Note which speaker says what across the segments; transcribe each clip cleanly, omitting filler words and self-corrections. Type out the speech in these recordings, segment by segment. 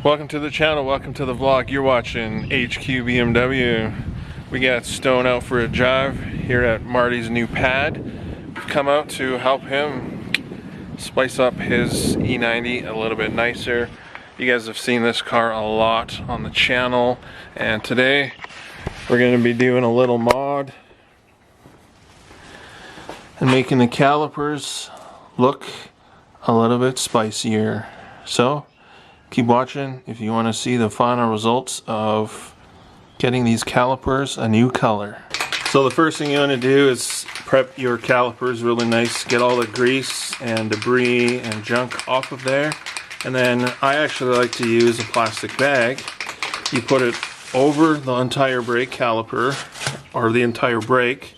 Speaker 1: Welcome to the channel, welcome to the vlog. You're watching HQ BMW. We got Stone out for a drive here at Marty's new pad. We've come out to help him spice up his E90 a little bit nicer. You guys have seen this car a lot on the channel, and today we're going to be doing a little mod and making the calipers look a little bit spicier. So keep watching if you want to see the final results of getting these calipers a new color. So the first thing you want to do is prep your calipers really nice, get all the grease and debris and junk off of there. And then I actually like to use a plastic bag. You put it over the entire brake caliper or the entire brake,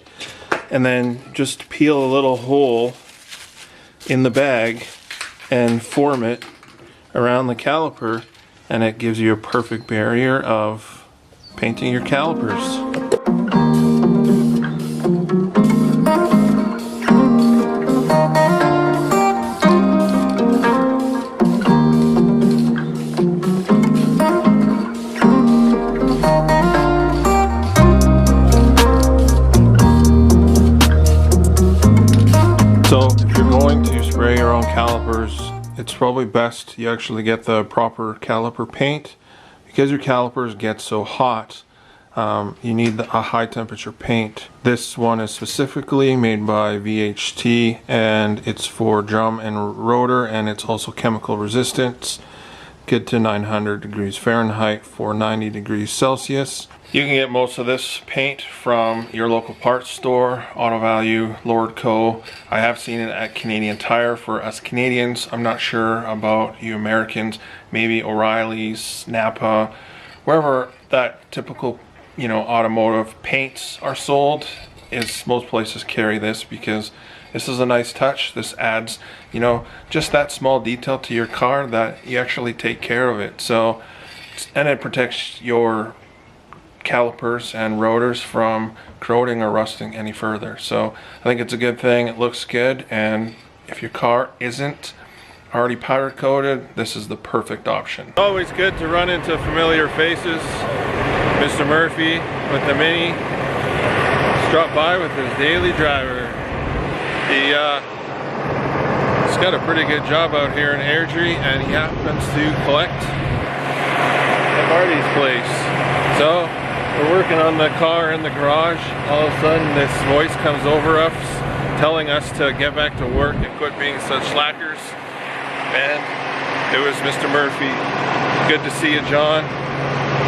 Speaker 1: and then just peel a little hole in the bag and form it around the caliper, and it gives you a perfect barrier of painting your calipers. So if you're going to spray your own calipers, it's probably best you actually get the proper caliper paint, because your calipers get so hot. You need a high temperature paint. This one is specifically made by VHT, and it's for drum and rotor, and it's also chemical resistant, good to 900 degrees Fahrenheit for 90 degrees Celsius. You can get most of this paint from your local parts store, Auto Value, Lord Co. I have seen it at Canadian Tire for us Canadians. I'm not sure about you Americans. Maybe O'Reilly's, Napa, wherever that typical, automotive paints are sold, is most places carry this, because this is a nice touch. This adds, just that small detail to your car that you actually take care of it. So, and it protects your calipers and rotors from corroding or rusting any further. So I think it's a good thing. It looks good, and if your car isn't already powder coated, this is the perfect option. Always good to run into familiar faces. Mr. Murphy with the Mini dropped by with his daily driver. He's got a pretty good job out here in Airdrie, and he happens to collect at Marty's place. So we're working on the car in the garage. All of a sudden this voice comes over us telling us to get back to work and quit being such slackers. And it was Mr. Murphy. Good to see you, John.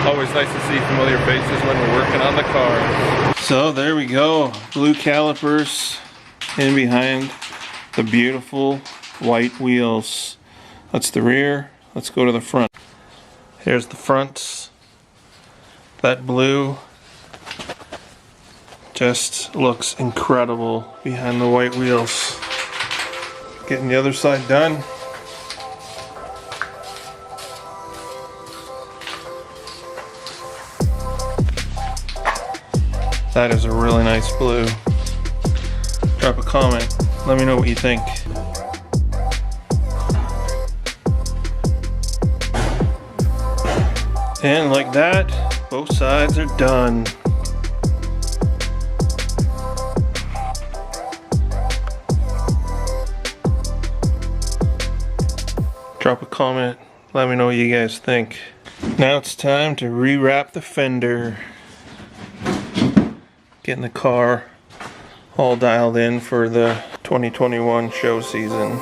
Speaker 1: Always nice to see familiar faces when we're working on the car. So there we go. Blue calipers in behind the beautiful white wheels. That's the rear. Let's go to the front. Here's the fronts. That blue just looks incredible behind the white wheels. Getting the other side done. That is a really nice blue. Drop a comment. Let me know what you think. And like that, both sides are done. Drop a comment, let me know what you guys think. Now it's time to rewrap the fender. Getting the car all dialed in for the 2021 show season.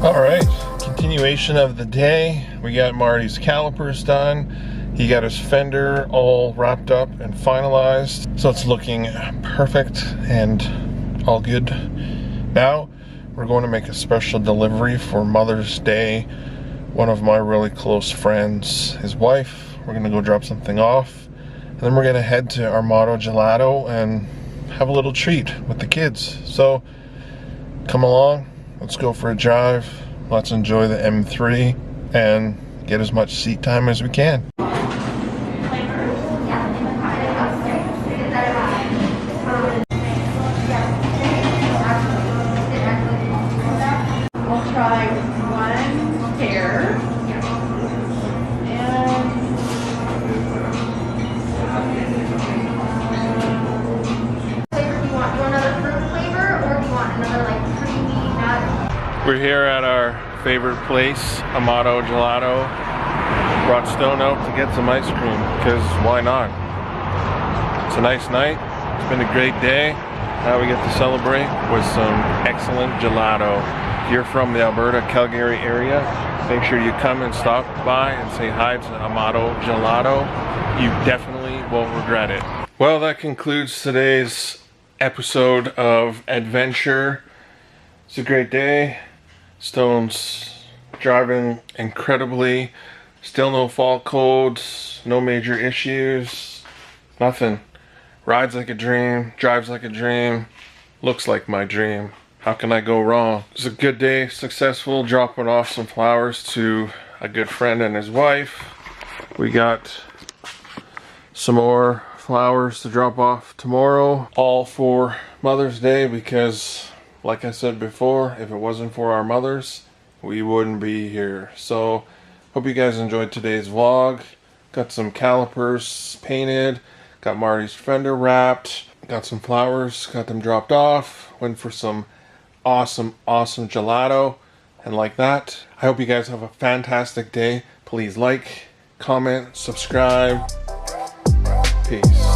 Speaker 1: All right, continuation of the day. We got Marty's calipers done. He got his fender all wrapped up and finalized. So it's looking perfect and all good. Now, we're going to make a special delivery for Mother's Day. One of my really close friends, his wife, we're gonna go drop something off. And then we're gonna head to Armato Gelato and have a little treat with the kids. So, come along. Let's go for a drive. Let's enjoy the M3 and get as much seat time as we can.
Speaker 2: I'll try one pair.
Speaker 3: Do you want another fruit flavor, or do you want another like creamy nut?
Speaker 1: We're here at our favorite place, Armato Gelato. Brought Stone out to get some ice cream, because why not? It's a nice night. It's been a great day. Now we get to celebrate with some excellent gelato. If you're from the Alberta, Calgary area, make sure you come and stop by and say hi to Armato Gelato. You definitely won't regret it. Well, that concludes today's episode of Adventure. It's a great day. Stone's driving incredibly. Still no fault codes, no major issues, nothing. Rides like a dream, drives like a dream, looks like my dream. How can I go wrong? It's a good day, successful, dropping off some flowers to a good friend and his wife. We got some more flowers to drop off tomorrow, all for Mother's Day, because like I said before, if it wasn't for our mothers, we wouldn't be here. So, hope you guys enjoyed today's vlog. Got some calipers painted, got Marty's fender wrapped, got some flowers, got them dropped off, went for some awesome gelato, and like that. I hope you guys have a fantastic day. Please like, comment, subscribe. Peace.